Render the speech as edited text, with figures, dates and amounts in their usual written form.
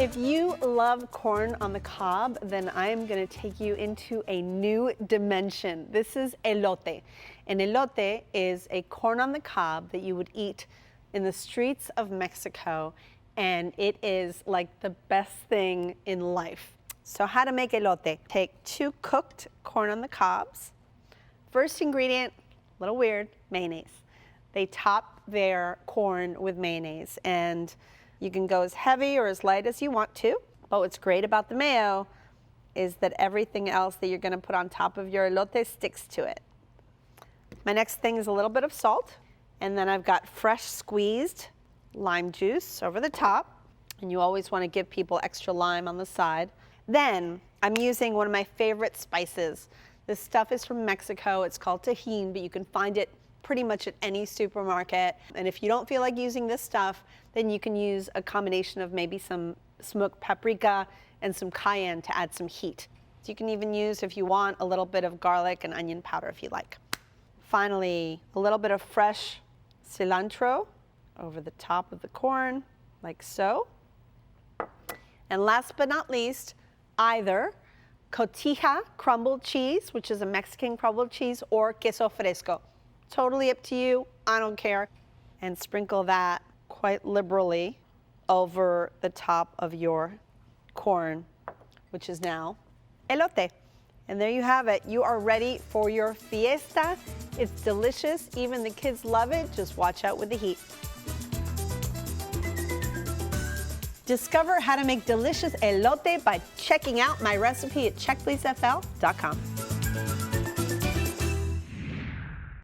If you love corn on the cob, then I'm gonna take you into a new dimension. This is elote. And elote is a corn on the cob that you would eat in the streets of Mexico, and it is like the best thing in life. So how to make elote? Take 2 cooked corn on the cobs. First ingredient, a little weird, mayonnaise. They top their corn with mayonnaise, and you can go as heavy or as light as you want to, but what's great about the mayo is that everything else that you're gonna put on top of your elote sticks to it. My next thing is a little bit of salt, and then I've got fresh squeezed lime juice over the top, and you always wanna give people extra lime on the side. Then I'm using one of my favorite spices. This stuff is from Mexico, it's called tajin, but you can find it pretty much at any supermarket. And if you don't feel like using this stuff, then you can use a combination of maybe some smoked paprika and some cayenne to add some heat. So you can even use, if you want, a little bit of garlic and onion powder if you like. Finally, a little bit of fresh cilantro over the top of the corn, like so. And last but not least, either cotija crumbled cheese, which is a Mexican crumbled cheese, or queso fresco. Totally up to you, I don't care. And sprinkle that quite liberally over the top of your corn, which is now elote. And there you have it. You are ready for your fiesta. It's delicious, even the kids love it. Just watch out with the heat. Discover how to make delicious elote by checking out my recipe at checkpleasefl.com.